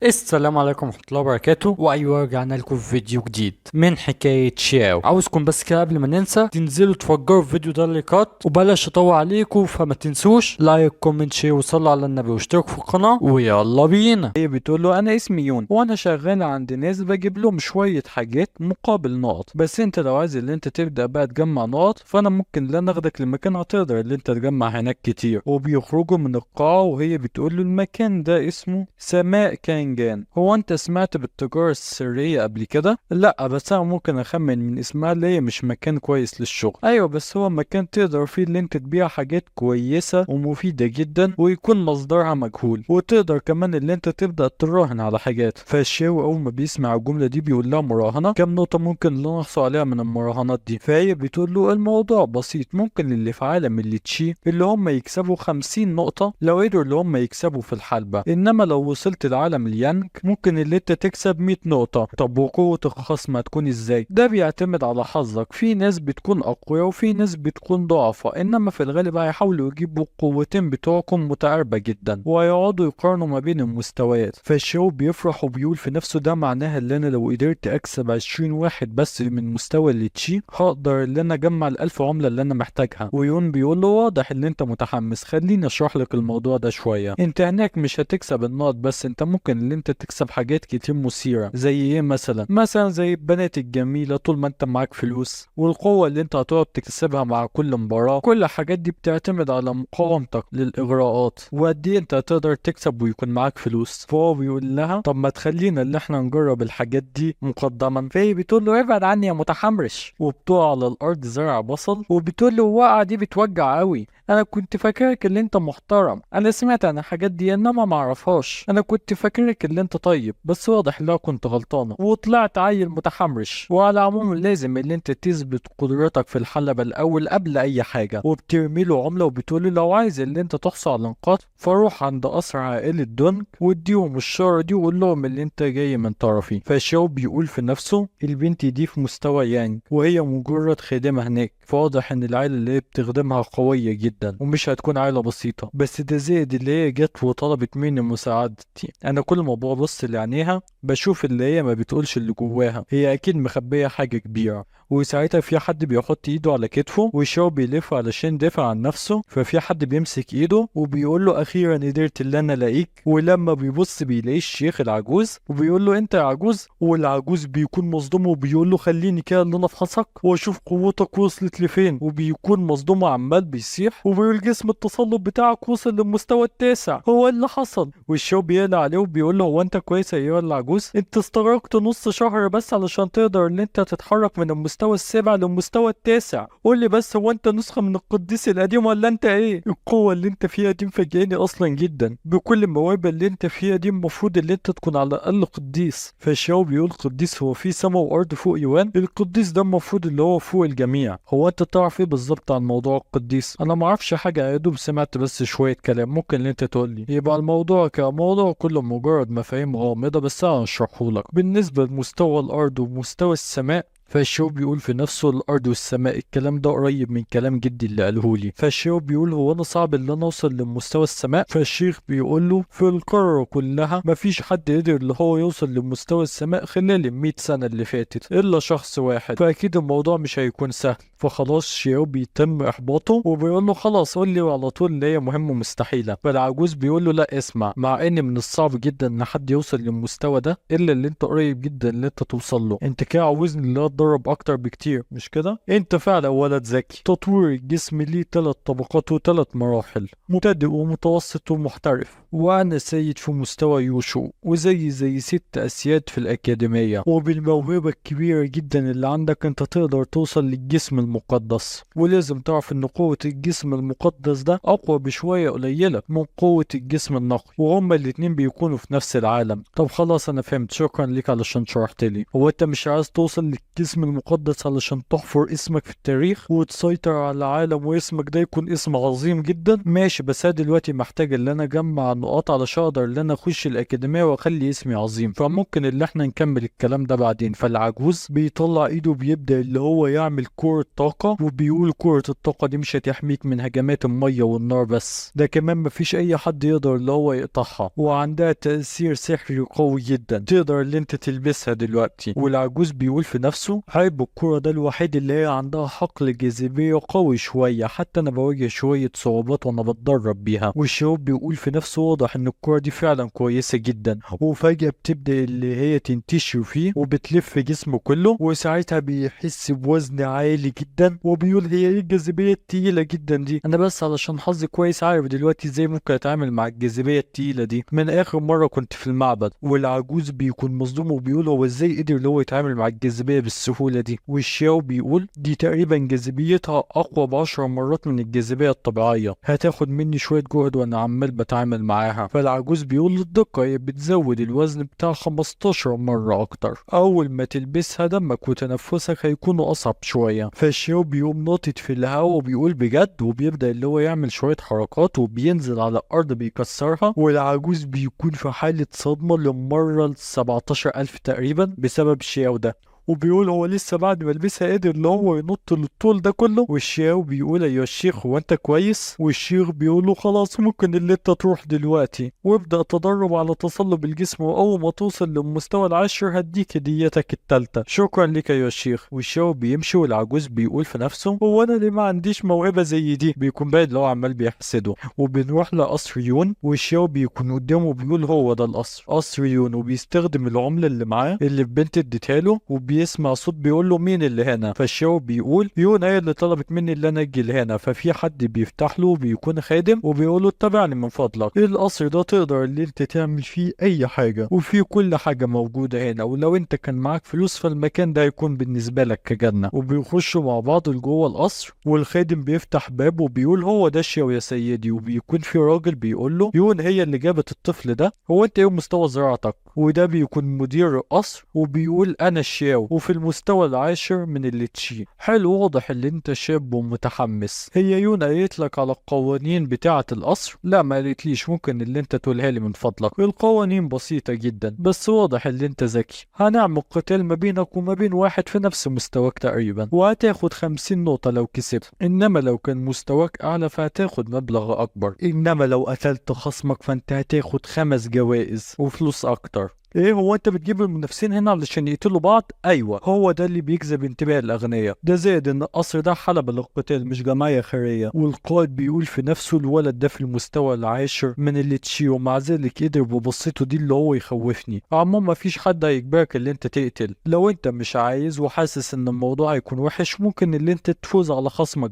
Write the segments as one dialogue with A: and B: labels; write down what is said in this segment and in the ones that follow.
A: السلام عليكم ورحمة الله وبركاته. وايوه رجعنا لكم في فيديو جديد من حكاية شاو. عاوزكم بس كده قبل ما ننسى تنزلوا تفجروا الفيديو ده لايكات، وبلاش اطول عليكم، فما تنسوش لايك كومنت شير وصلوا على النبي واشتركوا في القناة، ويلا بينا.
B: هي بتقول له انا اسمي يون وانا شغال عند ناس بجيب لهم شويه حاجات مقابل نقط. بس انت لو عايز اللي انت تبدا بقى تجمع نقط فانا ممكن لا ناخدك لمكان هتقدر اللي انت تجمع هناك كتير. وبيخرجوا من القاعه وهي بتقول له المكان ده اسمه سماء كانجان. هو انت سمعت بالتجاره السريه قبل كده؟ لا بس انا ممكن اخمن من اسمها اللي هي مش مكان كويس للشغل. ايوه بس هو مكان تقدر فيه اللي انت تبيع حاجات كويسه ومفيده جدا ويكون مصدرها مجهول، وتقدر كمان اللي انت تبدأ تراهن على حاجات. فالشاوي اول ما بيسمع الجملة دي بيقول لها مراهنة؟ كام نقطة ممكن اللي نحصل عليها من المراهنات دي؟ فهي بتقول له الموضوع بسيط، ممكن اللي في عالم اللي تشي اللي هم يكسبوا 50 نقطة لو قدروا اللي هم يكسبوا في الحلبة، انما لو وصلت لعالم اليانك ممكن اللي انت تكسب 100 نقطة. طب وقوة الخصم هتكون ازاي؟ ده بيعتمد على حظك، في ناس بتكون اقوياء وفي ناس بتكون ضعفاء، انما في الغالب هيحاولوا يجيبوا القوتين بتوعكم متقاربة جدا ويقعدوا يقارنوا ما بين المستويات. فالشو بيفرح وبيقول في نفسه ده معناها اللي انا لو قدرت اكسب 20 واحد بس من مستوى اللي تشي هقدر اللي انا اجمع الالف عملة اللي انا محتاجها. ويون بيقول له واضح ان انت متحمس، خليني اشرح لك الموضوع ده شوية. انت هناك مش هتكسب النقط بس، انت ممكن اللي انت تكسب حاجات كتير مثيرة. زي ايه مثلا زي البنات الجميلة طول ما انت معاك فلوس، والقوة اللي انت هتقعد تكسبها مع كل مباراة. كل الحاجات دي بتعتمد على مقاومتك للاغراءات وقد ايه انت هتقدر تكسب ويكون معاك فلوس. فهو بيقول لها طب ما تخلينا اللي احنا نجرب الحاجات دي مقدما. فهي بتقول له ابعد عني يا متحمرش، وبتقع على الارض زرع بصل. وبتقول له الوقعه دي بتوجع قوي، انا كنت فاكرك اللي انت محترم، انا سمعت عن الحاجات دي انما ما اعرفهاش، انا كنت فاكرك اللي انت طيب بس واضح ان كنت غلطانه وطلعت عيل متحمرش. وعلى العموم لازم اللي انت تثبت قدرتك في الحلبة الاول قبل اي حاجه. وبترمي له عمله وبتقول له لو عايز اللي انت تحصل على نقاط فروح عند قصر عائلة دونج واديهم الشارة دي وقول لهم اللي انت جاي من طرفي. فشاو بيقول في نفسه البنت دي في مستوى يانج وهي مجرد خادمة هناك، فواضح ان العائلة اللي هي بتخدمها قوية جدا ومش هتكون عائلة بسيطة. بس ده زائد اللي هي جت وطلبت مني مساعدتي، انا كل ما ببص لعينيها بشوف اللي هي ما بتقولش اللي جواها، هي اكيد مخبية حاجة كبيرة. وساعتها في حد بيحط ايده على كتفه وشاو بيلف علشان يدافع عن نفسه، ففي حد بيمسك ايده وبيقول له اخيرا قدرت اللي انا الاقيك. ولما بيبص بيلاقي الشيخ العجوز وبيقول له انت يا عجوز، والعجوز بيكون مصدوم وبيقول له خليني كده اللي انا افحصك واشوف قوتك وصلت لفين. وبيكون مصدوم وعمال بيصيح وبيقول جسم التصلب بتاعك وصل للمستوى التاسع، هو إيه اللي حصل؟ والشاو بيقلق عليه وبيقول له هو انت كويس ايها العجوز؟ انت استغرقت نص شهر بس علشان تقدر ان انت تتحرك من المستوى السابع للمستوى التاسع. قول لي بس هو انت نسخة من القديس القديم ولا انت ايه؟ القوة اللي انت فيها دي مفاجئاني اصلا جدا، بكل المواهب اللي انت فيها دي المفروض اللي انت تكون على الاقل قديس. فالشاو بيقول قديس؟ هو في سما وارض فوق يوان؟ القديس ده المفروض اللي هو فوق الجميع. هو انت تعرف ايه بالظبط عن موضوع القديس؟ انا ما اعرفش حاجة، يا دوب سمعت بس شوية كلام، ممكن اللي انت تقول لي. يبقى الموضوع كموضوع كله مجرد مفاهيم غامضة، بس انا هشرحه لك. بالنسبة لمستوى الارض ومستوى السماء، فالشو بيقول في نفسه الارض والسماء، الكلام ده قريب من كلام جدي اللي قاله لي. فالشو بيقول هو انا صعب ان انا اوصل لمستوى السماء؟ فالشيخ بيقول له في القاره كلها مفيش حد قدر اللي هو يوصل لمستوى السماء خلال ال100 سنه اللي فاتت الا شخص واحد، فاكيد الموضوع مش هيكون سهل. فخلاص شيو بيتم احباطه وبيقول له خلاص قول لي على طول اللي هي مهمه مستحيله. فالعجوز بيقول له لا اسمع، مع ان من الصعب جدا ان حد يوصل للمستوى ده الا اللي انت قريب جدا اللي انت توصل له. انت كده عاوزني اللي اتدرب اكتر بكتير مش كده؟ انت فعلا ولد ذكي. تطوير الجسم ليه 3 طبقات و3 مراحل، مبتدئ ومتوسط ومحترف، وانا سيد في مستوى يوشو وزي 6 اسياد في الاكاديميه. وبالموهبه الكبيره جدا اللي عندك انت تقدر توصل للجسم المقدس. ولازم تعرف ان قوه الجسم المقدس ده اقوى بشويه قليله من قوه الجسم النقي، وهما الاتنين بيكونوا في نفس العالم. طب خلاص انا فهمت، شكرا ليك علشان شرحت لي. هو انت مش عايز توصل الاسم المقدس علشان تحفر اسمك في التاريخ وتسيطر على العالم واسمك ده يكون اسم عظيم جدا. ماشي، بس انا دلوقتي محتاج ان انا اجمع نقاط علشان اقدر ان انا اخش الاكاديميه واخلي اسمي عظيم، فممكن اللي احنا نكمل الكلام ده بعدين. فالعجوز بيطلع ايده بيبدا اللي هو يعمل كرة طاقه، وبيقول كرة الطاقه دي مش هتحميك من هجمات الميه والنار بس، ده كمان مفيش اي حد يقدر اللي هو يقطعها، وعندها تأثير سحري قوي جدا تقدر اللي انت تلبسها دلوقتي. والعجوز بيقول في نفسه عيب الكرة ده الوحيد اللي هي عندها حقل جاذبية قوي شوية، حتى انا بواجه شوية صعوبات وانا بتدرب بيها. والشباب بيقول في نفسه واضح ان الكرة دي فعلا كويسة جدا، وفجأة بتبدأ اللي هي تنتشر فيه وبتلف جسمه كله، وساعتها بيحس بوزن عالي جدا، وبيقول هي ايه الجاذبية التقيلة جدا دي؟ انا بس علشان حظي كويس عارف دلوقتي ازاي ممكن اتعامل مع الجاذبية التقيلة دي. من اخر مرة كنت في المعبد. والعجوز بيكون مصدوم وبيقول هو ازاي قدر اللي هو يتعامل مع الجاذبية بالسهولة دي. والشاو بيقول دي تقريبا جاذبيتها اقوى ب10 مرات من الجاذبية الطبيعية، هتاخد مني شوية جهد وانا عمال بتعامل معاها. فالعجوز بيقول للدقة هي بتزود الوزن بتاع 15 مرة اكتر، اول ما تلبسها دمك وتنفسك هيكونوا اصعب شوية. فالشاو بيقوم ناطط في الهواء وبيقول بجد، وبيبدأ اللي هو يعمل شوية حركات وبينزل على الارض بيكسرها. والعجوز بيكون في حالة صدمة للمرة 17,000 تقريبا بسبب الشياو ده. وبيقول هو لسه بعد ما لبسها قدر اللي هو ينط للطول ده كله. والشياو بيقول ايوه الشيخ هو انت كويس؟ والشيخ بيقول له خلاص ممكن اللي انت تروح دلوقتي، وابدأ تدرب على تصلب الجسم، واول ما توصل للمستوى العاشر هديك هديتك التالتة. شكرا لك ايوه الشيخ. والشياو بيمشي. والعجوز بيقول في نفسه هو انا ليه ما عنديش موهبة زي دي؟ بيكون باين اللي هو عمال بيحسده. وبنروح لقصر يون، والشياو بيكون قدامه بيقول هو ده القصر، قصر يون، وبيستخدم العملة اللي معاه اللي البنت اديتها له، وبيسمع صوت بيقول له مين اللي هنا. فالشاو بيقول يون هي اللي طلبت مني اللي انا اجي لهنا. ففي حد بيفتح له بيكون خادم وبيقول له اتبعني من فضلك، القصر ده تقدر اللي انت تعمل فيه اي حاجة، وفي كل حاجة موجودة هنا، ولو انت كان معاك فلوس فالمكان ده هيكون بالنسبة لك كجنة. وبيخشوا مع بعض لجوه القصر، والخادم بيفتح باب وبيقول هو ده الشاو يا سيدي. وبيكون في راجل بيقول له يون هي اللي جابت الطفل ده، هو انت ايه مستوى زراعتك؟ وده بيكون مدير القصر وبيقول انا الشاو وفي المستوى العاشر من اللي تشي. حلو، واضح ان انت شاب ومتحمس. هي يون قالت لك على القوانين بتاعة القصر؟ لا ما قالتليش، ممكن اللي انت تقولها لي من فضلك. القوانين بسيطة جدا، بس واضح ان انت ذكي. هنعمل قتال ما بينك وما بين واحد في نفس مستواك تقريبا، وهتاخد 50 نقطة لو كسبت، انما لو كان مستواك اعلى فهتاخد مبلغ اكبر، انما لو قتلت خصمك فانت هتاخد 5 جوائز وفلوس اكتر. ايه هو انت بتجيب المنافسين هنا علشان يقتلوا بعض؟ ايوه هو ده اللي بيجذب انتباه الاغنياء، ده زائد ان القصر ده حلبة للقتال مش جمعية خيرية. والقائد بيقول في نفسه الولد ده في المستوى العاشر من اللي تشيه، ومع ذلك قدر ببصته دي اللي هو يخوفني. عموما مفيش حد هيجبرك اللي انت تقتل، لو انت مش عايز وحاسس ان الموضوع هيكون وحش ممكن اللي انت تفوز على خصمك،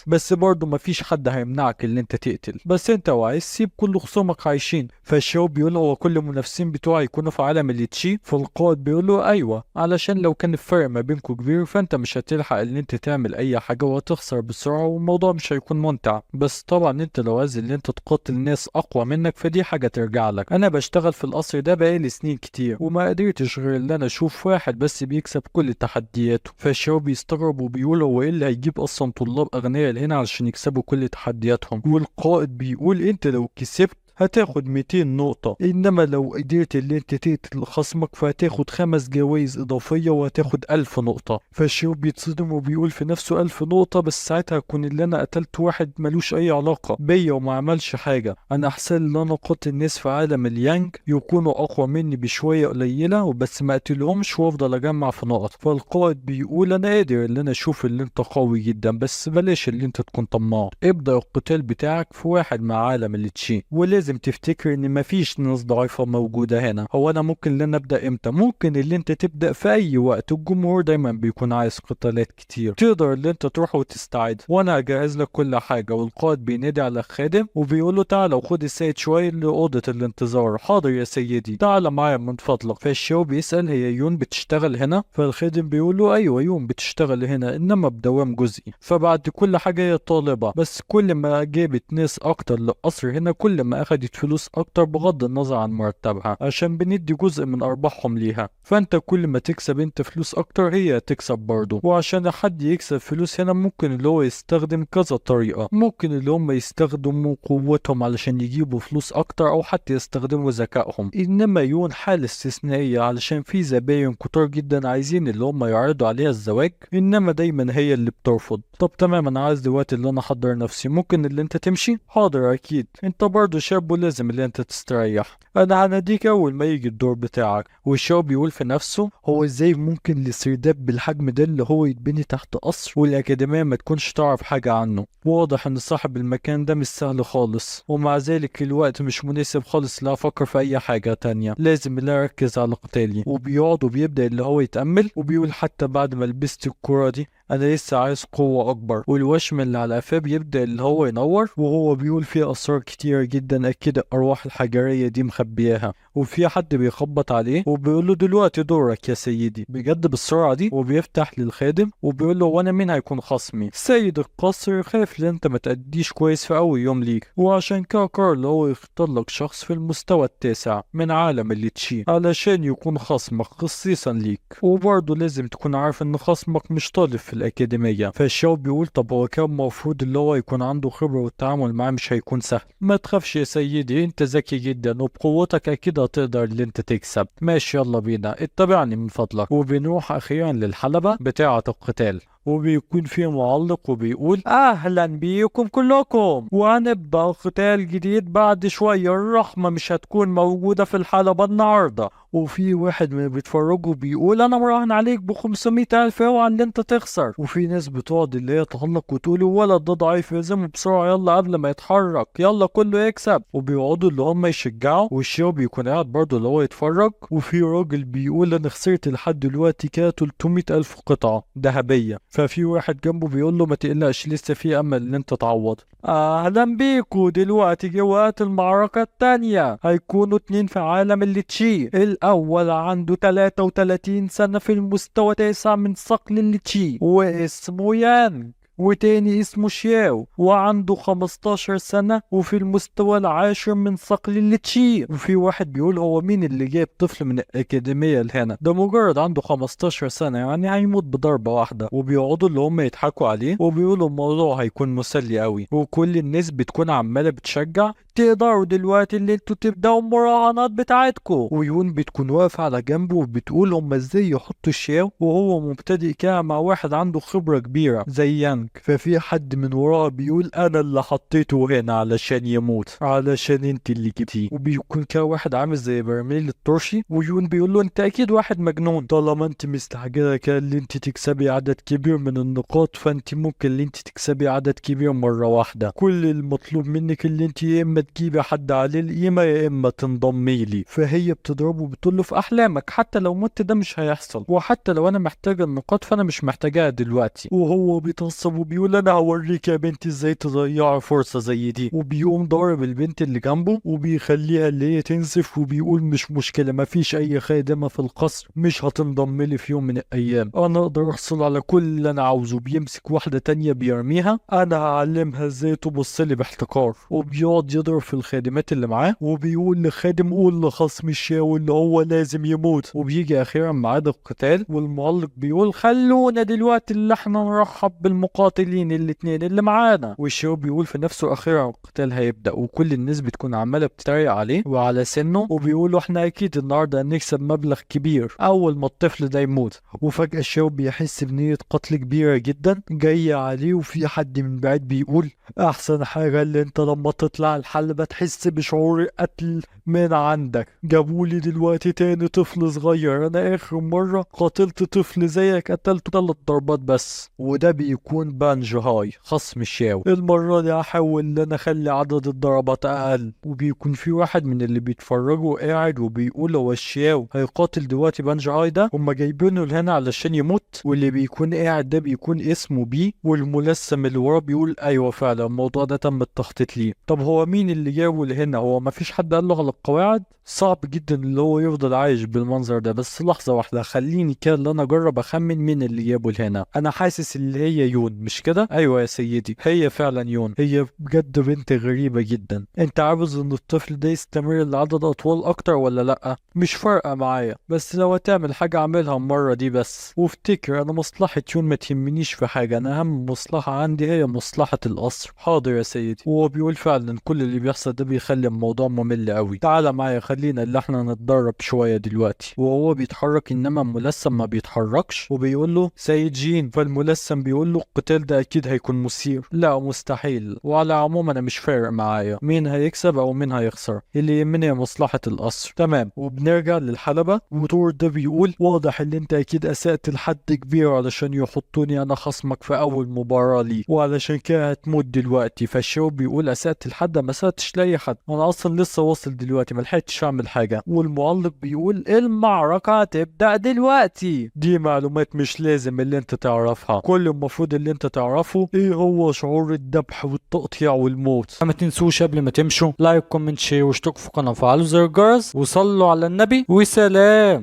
B: بس برضه مفيش حد هيمنعك اللي انت تقتل، بس انت وعايز سيب كل خصومك عايشين. فالشاو بيقول هو كل المنافسين بتوعي يكونوا في عالم اللي تشي؟ فالقائد بيقول له ايوه، علشان لو كان الفرق ما بينكم كبير فانت مش هتلحق ان انت تعمل اي حاجه وهتخسر بسرعه والموضوع مش هيكون ممتع. بس طبعا انت لو عايز ان انت تقاتل ناس اقوى منك فدي حاجه ترجع لك. انا بشتغل في القصر ده بقالي سنين كتير وما قدرتش غير ان انا اشوف واحد بس بيكسب كل تحدياته. فالشاو بيستغرب وبيقول هو ايه اللي هيجيب اصلا طلاب اغنياء لهنا علشان يكسبوا كل تحدياتهم. والقائد بيقول انت لو كسبت هتاخد 200 نقطة، انما لو قدرت اللي انت تقتل خصمك فهتاخد 5 جوائز اضافية وهتاخد 1000 نقطة. فالشيخ بيتصدم وبيقول في نفسه 1000 نقطة، بس ساعتها هكون اللي انا قتلت واحد ملوش اي علاقة بيا وما عملش حاجة. انا احسن ان انا اقاتل ناس في عالم اليانج يكونوا اقوى مني بشوية قليلة وبس ما اقتلهمش وافضل اجمع في نقط. فالقائد بيقول انا قادر ان انا اشوف اللي انت قوي جدا، بس بلاش اللي انت تكون طماع. ابدأ القتال بتاعك في واحد مع عالم التشي، ولازم تفتكر ان مفيش ناس ضعيفة موجودة هنا. هو انا ممكن اللي انا ابدأ امتى؟ ممكن اللي انت تبدأ في اي وقت، الجمهور دايما بيكون عايز قتالات كتير، تقدر اللي انت تروح وتستعد وانا هجهز لك كل حاجة. والقائد بينادي على الخادم وبيقول له تعالى وخد السيد شوية لأوضة الانتظار. حاضر يا سيدي، تعالى معايا من فضلك. فالشاو بيسأل هي يون بتشتغل هنا؟ فالخادم بيقول له ايوه يون بتشتغل هنا انما بدوام جزئي، فبعد كل حاجة هي طالبة، بس كل ما جابت ناس اكتر للقصر هنا كل ما اخد أخدت فلوس أكتر بغض النظر عن مرتبها، عشان بندي جزء من أرباحهم ليها. فأنت كل ما تكسب أنت فلوس أكتر هي تكسب برضه. وعشان حد يكسب فلوس هنا ممكن اللي هو يستخدم كذا طريقة. ممكن اللي هم يستخدموا قوتهم علشان يجيبوا فلوس أكتر، أو حتى يستخدموا ذكائهم. إنما يكون حالة استثنائية علشان في زباين كتار جدا عايزين اللي هم يعرضوا عليها الزواج، إنما دايما هي اللي بترفض. طب تمام، أنا عايز دلوقتي اللي أنا أحضر نفسي، ممكن اللي أنت تمشي؟ حاضر أكيد، أنت برضه شاب ولازم اللي أنت تستريح. أنا هناديك أول ما يجي الدور بتاعك. والشاب بيقول في نفسه هو إزاي ممكن لسرداب بالحجم ده اللي هو يتبني تحت قصر والأكاديمية ما تكونش تعرف حاجة عنه؟ واضح إن صاحب المكان ده مش سهل خالص، ومع ذلك الوقت مش مناسب خالص لا أفكر في أي حاجة تانية، لازم اللي أركز على قتالي. وبيقعد وبيبدأ اللي هو يتأمل، وبيقول حتى بعد ما لبست الكرة دي انا لسه عايز قوة اكبر. والوشم اللي على قفاه بيبدأ اللي هو ينور، وهو بيقول فيه اسرار كتيرة جدا اكيد الارواح الحجرية دي مخبياها. وفي حد بيخبط عليه وبيقول له دلوقتي دورك يا سيدي، بجد بالسرعة دي. وبيفتح للخادم وبيقول له وانا مين هيكون خصمي؟ سيد القصر خايف ان انت ما تأديش كويس في اول يوم ليك، وعشان كده قرر اللي هو يختار لك شخص في المستوى التاسع من عالم الليتشي علشان يكون خصمك خصيصا ليك. وبرضه لازم تكون عارف ان خصمك مش طالب في الأكاديمية. فالشاب بيقول طب هو كان المفروض اللي هو يكون عنده خبرة والتعامل معاه مش هيكون سهل. ما تخافش يا سيدي، انت ذكي جدا وبقوتك اكيد هتقدر اللي انت تكسب. ماشي يلا بينا، اتبعني من فضلك. وبنروح اخيرا للحلبة بتاعة القتال، وبيكون في معلق وبيقول اهلا بيكم كلكم، وهنبدأ قتال جديد بعد شوية. الرحمة مش هتكون موجودة في الحلبة النهاردة. وفي واحد من اللي بيتفرجوا بيقول انا مراهن عليك ب500,000، اوعى اللي انت تخسر. وفي ناس بتقعد اللي هي تعلق وتقول الولد ده ضعيف، يلزمه بسرعة يلا قبل ما يتحرك، يلا كله يكسب. وبيقعدوا اللي هم يشجعوا، والشاب بيكون قاعد برضه اللي هو يتفرج. وفي راجل بيقول انا خسرت لحد دلوقتي كده 300,000 قطعة ذهبية. ففي واحد جنبه بيقول له ما تقلقش لسه في امل ان انت تعوض. اهلا بيكو، دلوقتي جه وقت المعركة التانية. هيكونوا 2 في عالم الليتشي. الاول عنده 33 سنة في المستوى 9 من صقل الليتشي واسمه يانج، وتاني اسمه شياو وعنده 15 سنة وفي المستوى 10 من صقل الليتشي. وفي واحد بيقول هو مين اللي جايب طفل من الأكاديمية لهنا؟ ده مجرد عنده 15 سنة يعني هيموت بضربة واحدة. وبيقعدوا اللي هم يضحكوا عليه وبيقولوا الموضوع هيكون مسلي قوي، وكل الناس بتكون عمالة بتشجع تقدروا دلوقتي اللي انتوا تبدأوا المراهنات بتاعتكم. ويون بتكون واقفة على جنبه وبتقول هم ازاي يحطوا الشياو وهو مبتدئ كده مع واحد عنده خبرة كبيرة زي يانج. ففي حد من وراه بيقول انا اللي حطيته هنا علشان يموت، علشان انت اللي جبتيه. وبيكون كده واحد عامل زي برميل الترشي، ويون بيقول له انت اكيد واحد مجنون، طالما انت مستعجله كده اللي انت تكسبي عدد كبير من النقاط فانت ممكن اللي انت تكسبي عدد كبير مره واحده. كل المطلوب منك اللي انت يا اما تجيبي حد عليه القيمه يا اما تنضمي لي. فهي بتضربه بتقول له في احلامك حتى لو مت ده مش هيحصل، وحتى لو انا محتاجه النقاط فانا مش محتاجاها دلوقتي. وهو بيتعصب وبيقول انا هوريك يا بنتي ازاي تضيعي فرصه زي دي. وبيقوم ضارب البنت اللي جنبه وبيخليها اللي هي تنزف، وبيقول مش مشكله، مفيش اي خادمه في القصر مش هتنضم لي في يوم من الايام، انا اقدر احصل على كل اللي انا عاوزه. بيمسك واحده تانية بيرميها، انا هعلمها ازاي تبص لي باحتقار. وبيقعد يضرب في الخادمات اللي معاه وبيقول لخادم قول لخصم الشاو اللي هو لازم يموت. وبيجي اخيرا ميعاد القتال، والمعلق بيقول خلونا دلوقتي اللي احنا نرحب بالمقاتلين الاتنين اللي معانا. والشاو بيقول في نفسه اخيرا القتال هيبدأ، وكل الناس بتكون عماله بتتريق عليه وعلى سنه، وبيقولوا احنا اكيد النهارده هنكسب مبلغ كبير اول ما الطفل ده يموت. وفجأة الشاو بيحس بنية قتل كبيرة جدا جاية عليه، وفي حد من بعيد بيقول احسن حاجة اللي انت لما تطلع الحلبة تحس بشعور القتل من عندك. جابولي دلوقتي تاني طفل صغير، انا اخر مرة قتلت طفل زيك قتلته 3 ضربات بس، وده بيكون بانج هاي خصم الشاو. المرة دي هحاول ان انا اخلي عدد الضربات اقل. وبيكون في واحد من اللي بيتفرجوا قاعد وبيقول هو الشاو هيقاتل دلوقتي بانج هاي ده، هما جايبينه لهنا علشان يموت؟ واللي بيكون قاعد ده بيكون اسمه بي، والملثم اللي وراه بيقول ايوه فعلا الموضوع ده تم التخطيط ليه. طب هو مين اللي جابه لهنا؟ هو مفيش حد قال له على القواعد؟ صعب جدا اللي هو يفضل عايش بالمنظر ده. بس لحظة واحدة خليني كده اللي انا اجرب اخمن مين اللي جابه لهنا. انا حاسس اللي هي يون مش كده؟ ايوه يا سيدي، هي فعلا يون، هي بجد بنت غريبة جدا. انت عاوز ان الطفل ده يستمر لعدد اطول اكتر ولا لا؟ مش فارقة معايا، بس لو هتعمل حاجة اعملها المرة دي بس. وافتكر انا مصلحة يون ما تهمنيش في حاجة، انا اهم مصلحة عندي هي مصلحة القصر. حاضر يا سيدي. وهو بيقول فعلا كل اللي بيحصل ده بيخلي الموضوع ممل قوي. تعالى معايا، خلينا اللي احنا نتدرب شوية دلوقتي. وهو بيتحرك انما الملثم ما بيتحركش، وبيقول له سيد جين، فالملثم بيقول له القتال ده اكيد هيكون مثير. لا مستحيل، وعلى العموم انا مش فارق معايا مين هيكسب او مين هيخسر، اللي يهمني هي مصلحة القصر. تمام. وبنرجع للحلبة، وتور ده بيقول واضح ان انت اكيد اسأت لحد كبير علشان يحطوني انا خصمك في اول مباراة لي، وعلشان كده هتموت دلوقتي. فالشو بيقول اسأت لحد؟ ما اسأتش لاي حد، انا اصلا لسه واصل دلوقتي، ملحقتش اعمل حاجة. والمعلق بيقول المعركة هتبدأ دلوقتي. دي معلومات مش لازم اللي انت تعرفها، كل المفروض اللي انت تعرفه ايه هو شعور الذبح والتقطيع والموت.
A: ما تنسوش قبل ما تمشوا لايك كومنت شير واشتركوا في القناة وفعلوا زر الجرس وصلوا على النبي وسلام.